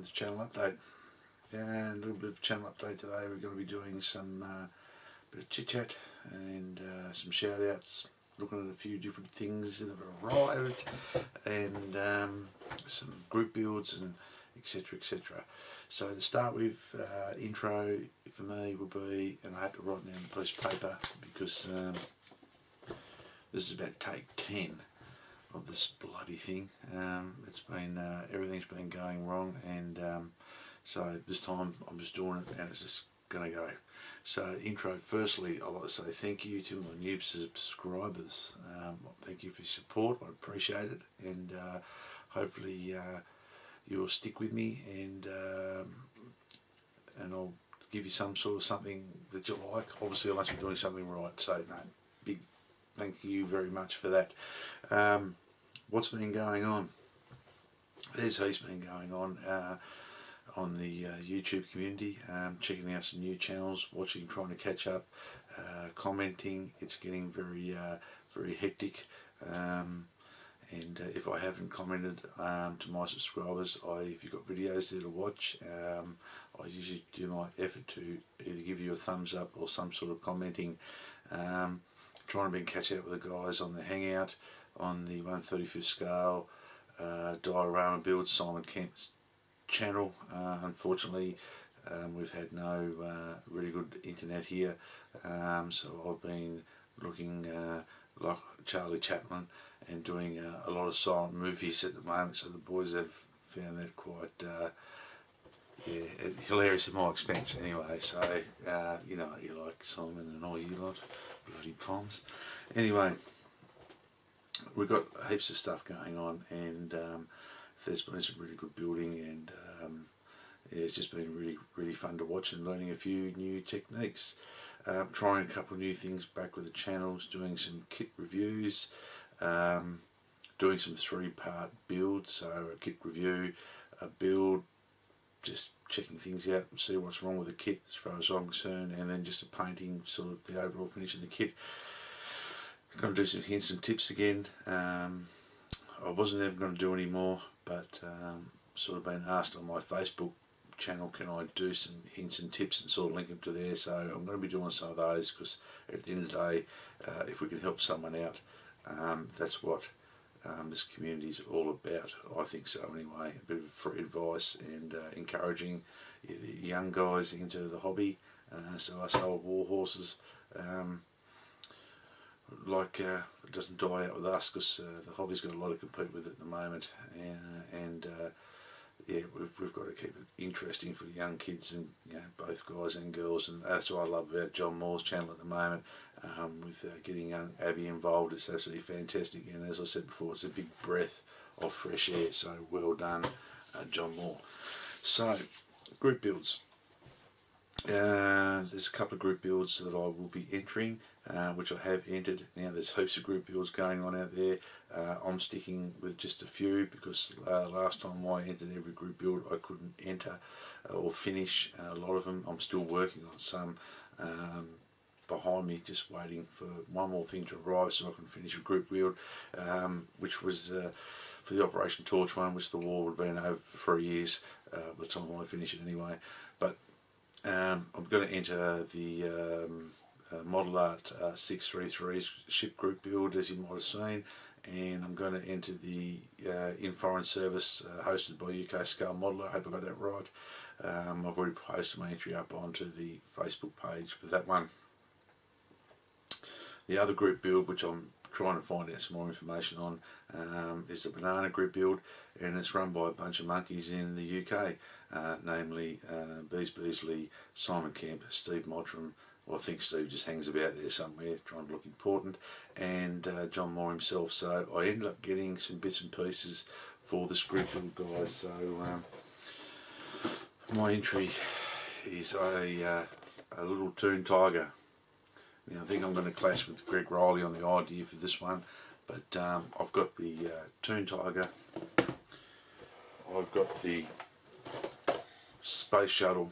with the channel update. And a little bit of channel update today. We're going to be doing some bit of chit chat and some shout outs, looking at a few different things that have arrived, and some group builds and etc, etc. So to start with, intro for me will be, and I had to write down a piece of paper because this is about take 10 of this bloody thing. It's been everything's been going wrong, and so this time I'm just doing it and it's just gonna go. So intro, firstly I'd like to say thank you to my new subscribers. Thank you for your support, I appreciate it, and hopefully you'll stick with me, and I'll give you some sort of something that you like. Obviously I must be doing something right, so no, big thank you very much for that. What's been going on? There's heaps been going on the YouTube community, checking out some new channels, watching, trying to catch up, commenting. It's getting very very hectic, and if I haven't commented to my subscribers, if you've got videos there to watch, I usually do my effort to either give you a thumbs up or some sort of commenting. Trying to catch up with the guys on the Hangout, on the 1/35th scale, diorama build, Simon Kemp's channel. Unfortunately, we've had no really good internet here, so I've been looking like Charlie Chaplin and doing a lot of silent movies at the moment, so the boys have found that quite yeah, hilarious at my expense anyway. So you know what you like, Simon and all you lot, bloody bombs. Anyway, we've got heaps of stuff going on, and there's been some really good building, and yeah, it's just been really fun to watch and learning a few new techniques. Trying a couple of new things back with the channels, doing some kit reviews, doing some 3-part builds, so a kit review, a build, just checking things out and see what's wrong with the kit as far as I'm concerned, and then just a painting, sort of the overall finish of the kit. I'm going to do some hints and tips again. I wasn't ever going to do any more, but sort of been asked on my Facebook channel, can I do some hints and tips and sort of link them to there, so I'm going to be doing some of those, because at the end of the day, if we can help someone out, that's what this community is all about. I think so anyway. A bit of free advice and encouraging the young guys into the hobby, so us old war horses, it doesn't die out with us, because the hobby's got a lot to compete with at the moment, and yeah, we've got to keep it interesting for young kids, and you know, both guys and girls, and that's what I love about John Moore's channel at the moment, with getting young Abby involved. It's absolutely fantastic, and as I said before, it's a big breath of fresh air, so well done, John Moore. So, group builds. There's a couple of group builds that I will be entering, which I have entered. Now there's heaps of group builds going on out there. I'm sticking with just a few, because last time I entered every group build I couldn't enter or finish a lot of them. I'm still working on some behind me, just waiting for one more thing to arrive so I can finish a group build, which was for the Operation Torch one, which the war would have been over for 3 years by the time I finish it anyway. But I'm going to enter the Model Art 633's ship group build, as you might have seen, and I'm going to enter the In Foreign Service hosted by UK Scale Modeler. I hope I got that right. I've already posted my entry up onto the Facebook page for that one. The other group build, which I'm trying to find out some more information on, is the banana group build, and it's run by a bunch of monkeys in the UK, namely Bees Beasley, Simon Kemp, Steve Mottram. Well, I think Steve just hangs about there somewhere trying to look important, and John Moore himself. So I ended up getting some bits and pieces for this group build, guys. So my entry is a little Toon Tiger. Now, I think I'm going to clash with Greg Riley on the idea for this one, but I've got the Toon Tiger, I've got the Space Shuttle,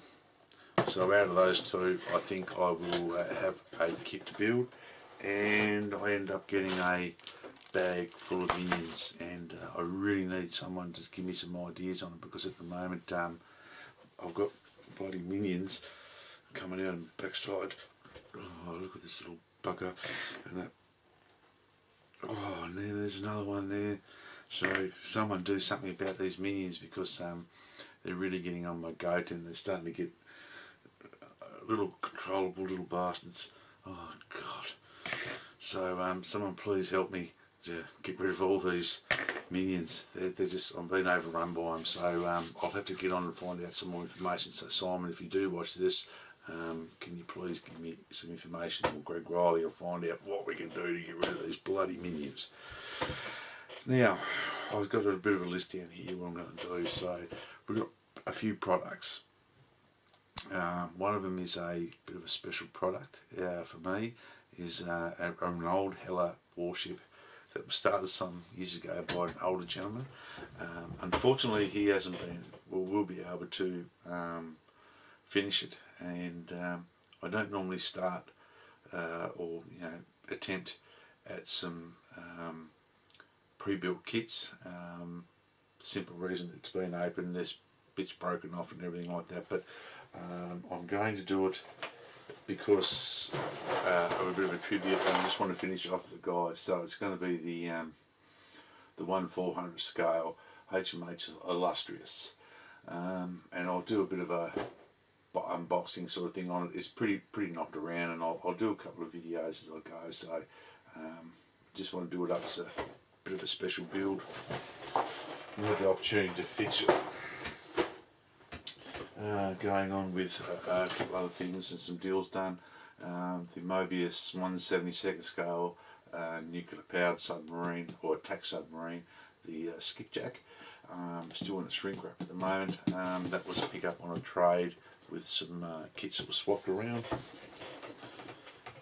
so out of those two I think I will have a kit to build, and I end up getting a bag full of minions, and I really need someone to give me some ideas on it, because at the moment I've got bloody minions coming out on the backside. Oh, look at this little bugger, and that. Oh, and then there's another one there. So someone do something about these minions, because they're really getting on my goat, and they're starting to get little controllable little bastards. Oh God. So someone please help me to get rid of all these minions. They're just, I'm being overrun by them. So I'll have to get on and find out some more information. So Simon, if you do watch this, can you please give me some information, or Greg Riley, will find out what we can do to get rid of these bloody minions. Now, I've got a bit of a list down here what I'm going to do. So we've got a few products. One of them is a bit of a special product for me, is an old Hella warship that was started some years ago by an older gentleman. Unfortunately, he hasn't been, well, will be able to finish it, and I don't normally start or attempt at some pre-built kits. Simple reason it's been open, there's bits broken off and everything like that, but I'm going to do it because of a bit of a tribute, and I just want to finish off the guys. So it's going to be the 1/400 scale HMH Illustrious, and I'll do a bit of a unboxing sort of thing on it. It's pretty knocked around, and I'll do a couple of videos as I go. So just want to do it up as a bit of a special build. I had the opportunity to fix it. Going on with a couple other things and some deals done. The Mobius 1/72 scale nuclear powered submarine, or attack submarine, the Skipjack. Still in a shrink wrap at the moment. That was a pick up on a trade with some kits that were swapped around.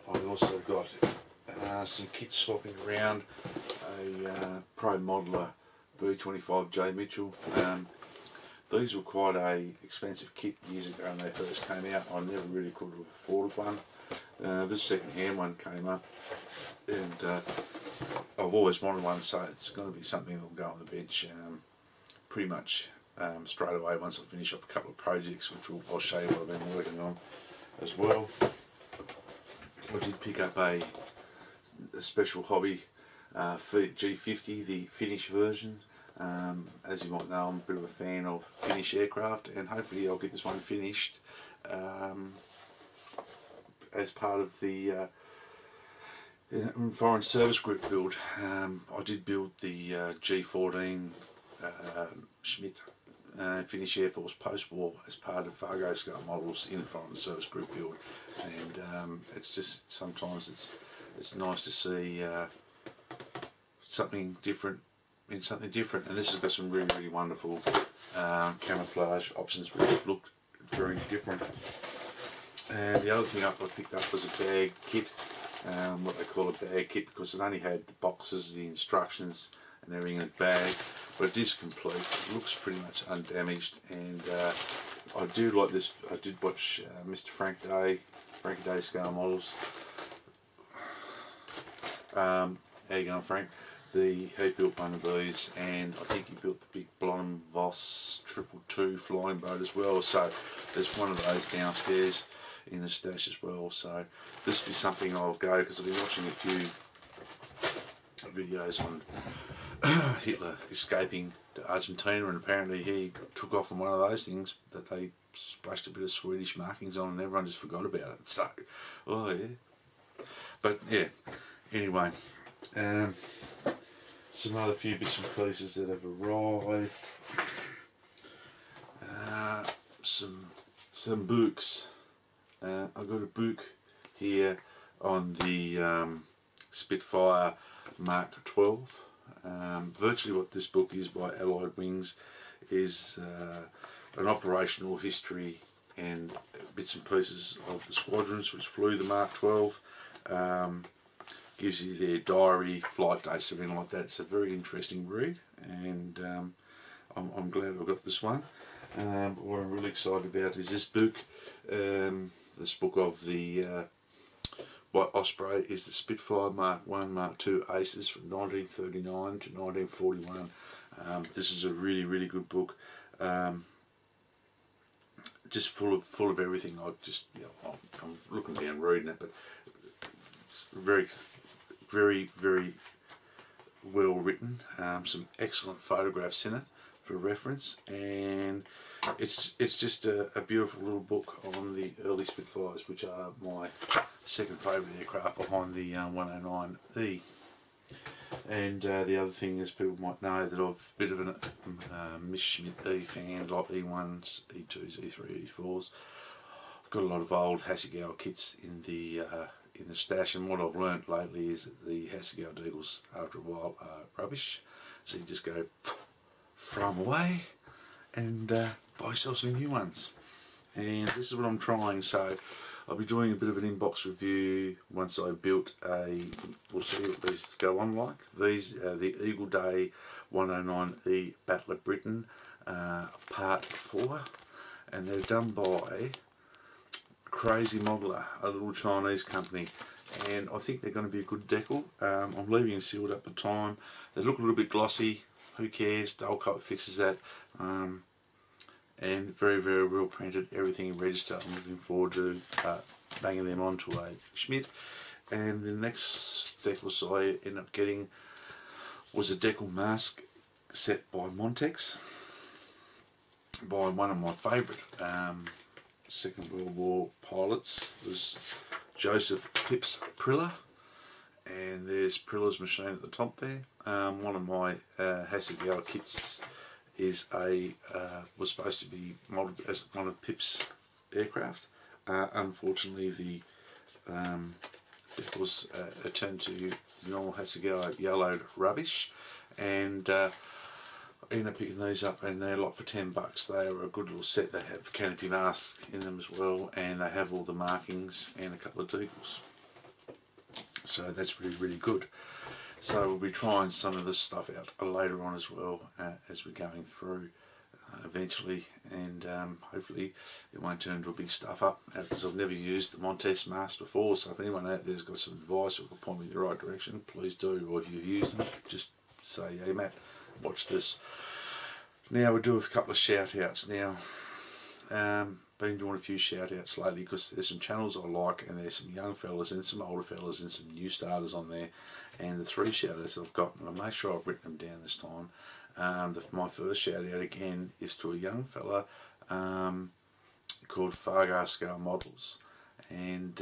I also got some kits swapping around, a Pro Modeler B25J Mitchell. These were quite a expensive kit years ago when they first came out. I never really could have afforded one. This second-hand one came up, and I've always wanted one, so it's going to be something that'll go on the bench pretty much straight away once I finish off a couple of projects, which I'll show you what I've been working on as well. I did pick up a special hobby G50, the Finnish version. As you might know, I'm a bit of a fan of Finnish aircraft, and hopefully I'll get this one finished as part of the Foreign Service Group build. I did build the G14 Schmidt Finnish Air Force post-war as part of Fargo scale models in the Foreign Service Group build, and it's just sometimes it's nice to see something different in something different, and this has got some really wonderful camouflage options which look very different. And the other thing I picked up was a bag kit, what they call a bag kit, because it only had the boxes, the instructions and everything in the bag, but it is complete. It looks pretty much undamaged, and I do like this. I did watch Mr. Frankie Day scale models. How you going, Frank? He built one of these, and I think he built the big Blom Voss 222 flying boat as well. So there's one of those downstairs in the stash as well. So this will be something I'll go, because I've been watching a few videos on Hitler escaping to Argentina, and apparently he took off on one of those things that they splashed a bit of Swedish markings on, and everyone just forgot about it. So, oh yeah. But yeah, anyway. Some other few bits and pieces that have arrived. Some books. I've got a book here on the Spitfire Mark 12. Virtually what this book is by Allied Wings is an operational history and bits and pieces of the squadrons which flew the Mark 12. Gives you their diary, flight dates, everything like that. It's a very interesting read, and I'm glad I got this one. What I'm really excited about is this book. This book of the by Osprey is the Spitfire Mark 1, Mark 2 Aces from 1939 to 1941. This is a really good book. Just full of everything. I'm looking down reading it, but it's very well written. Some excellent photographs in it for reference, and it's just a beautiful little book on the early Spitfires, which are my second favourite aircraft behind the 109E. And the other thing is, people might know that I've a bit of a Miss Schmidt E fan, like E1s, E2s, E3, E4s. I've got a lot of old Hasegawa kits in the stash, and what I've learnt lately is that the Hasegawa Deagles after a while are rubbish, so you just go throw them away and buy yourself some new ones. And this is what I'm trying. So I'll be doing a bit of an inbox review once I built we'll see what these go on like. These are the Eagle Day 109E Battle of Britain Part 4, and they're done by Crazy Modeler, a little Chinese company, and I think they're going to be a good decal. I'm leaving them sealed up at time. They look a little bit glossy, who cares, Dull Coat fixes that. And very well printed, everything registered. I'm looking forward to banging them onto a Schmidt. And the next decals I ended up getting was a decal mask set by Montex, by one of my favourite Second World War pilots. It was Joseph Pips Priller, and there's Priller's machine at the top there. One of my Hasegawa kits is was supposed to be modelled as one of Pip's aircraft. Unfortunately, the decals turned to normal Hasegawa yellowed rubbish, and I ended up picking these up, and they're like for $10. They are a good little set. They have canopy masks in them as well, and they have all the markings and a couple of decals. So that's really good. So we'll be trying some of this stuff out later on as well, as we're going through eventually, and hopefully it won't turn into a big stuff up, because I've never used the Montes mask before. So if anyone out there's got some advice or can point me in the right direction, please do. Or if you've used them, just say, hey Matt, watch this. Now we'll do a couple of shout outs now. Been doing a few shout outs lately because there's some channels I like, and there's some young fellas and some older fellas and some new starters on there. And the 3 shout outs I've got, and I'll make sure I've written them down this time. My first shout out again is to a young fella called Fargo Scale Models, and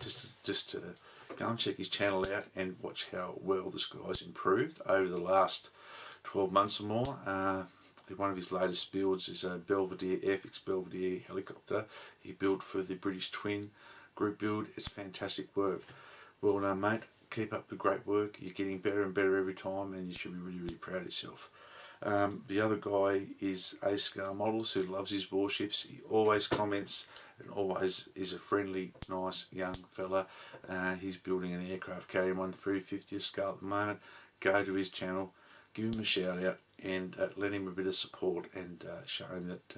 just to go and check his channel out and watch how well this guy's improved over the last 12 months or more. One of his latest builds is a Belvedere, Airfix Belvedere helicopter he built for the British Twin group build. It's fantastic work. Well done, mate. Keep up the great work. You're getting better and better every time, and you should be really proud of yourself. The other guy is Ace Scale Models, who loves his warships. He always comments and always is a friendly, nice young fella. He's building an aircraft carrier 1/350th scale at the moment. Go to his channel, give him a shout out, and lend him a bit of support, and show him that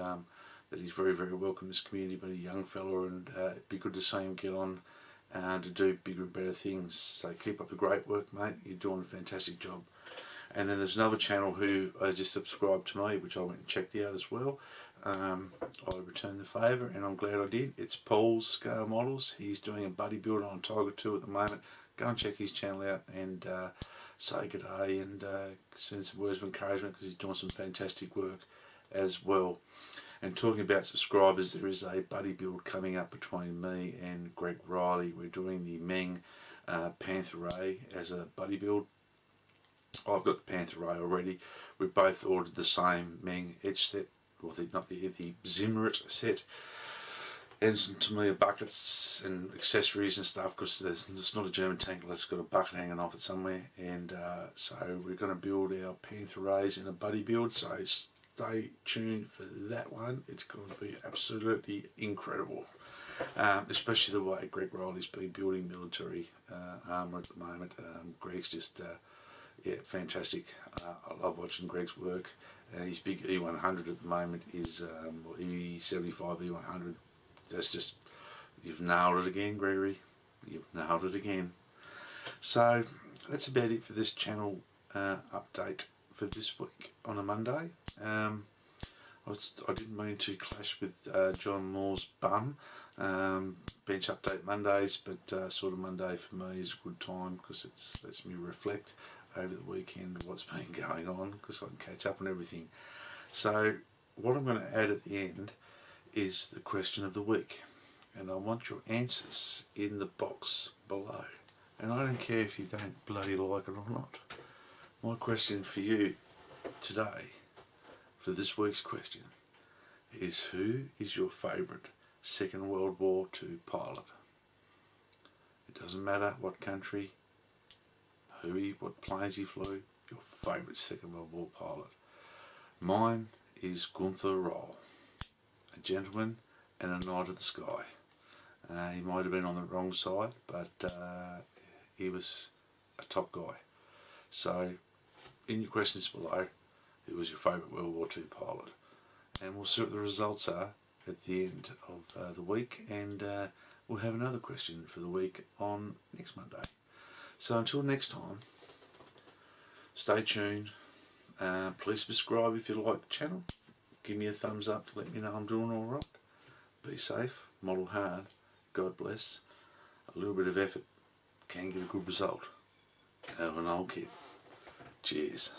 that he's very welcome in this community, but a young fella, and it'd be good to see him get on to do bigger and better things. So keep up the great work, mate. You're doing a fantastic job. And then there's another channel who just subscribed to me, which I went and checked out as well. I returned the favour, and I'm glad I did. It's Paul's Scale Models. He's doing a buddy build on Tiger 2 at the moment. Go and check his channel out, and say good day, and send some words of encouragement, because he's doing some fantastic work as well. And talking about subscribers, there is a buddy build coming up between me and Greg Riley. We're doing the Meng Panther Ray as a buddy build. I've got the Panther Ray already. We both ordered the same Meng edge set, or the Zimmerit set, and some Tamiya buckets and accessories and stuff, because it's not a German tank, it's got a bucket hanging off it somewhere. And so we're going to build our Panther Rays in a buddy build, so stay tuned for that one. It's going to be absolutely incredible, especially the way Greg Riley's been building military armour at the moment. Greg's just yeah, fantastic. I love watching Greg's work. His big E100 at the moment is E75 E100. That's just, you've nailed it again, Gregory. nailed it again. So that's about it for this channel update for this week on a Monday. I didn't mean to clash with John Moore's bum. Bench update Mondays, but sort of Monday for me is a good time because it lets me reflect over the weekend of what's been going on, because I can catch up on everything. So what I'm going to add at the end is the question of the week, and I want your answers in the box below, and I don't care if you don't bloody like it or not. My question for you today, for this week's question, is who is your favourite Second World War II pilot? It doesn't matter what country, what planes he flew, your favourite Second World War pilot. Mine is Gunther Roll, a gentleman and a knight of the sky. He might have been on the wrong side, but he was a top guy. So in your questions below, who was your favourite World War II pilot? And we'll see what the results are at the end of the week, and we'll have another question for the week on next Monday. So until next time, stay tuned. Please subscribe if you like the channel. Give me a thumbs up to let me know I'm doing alright. Be safe, model hard, God bless. A little bit of effort can get a good result. Have an old kid. Cheers.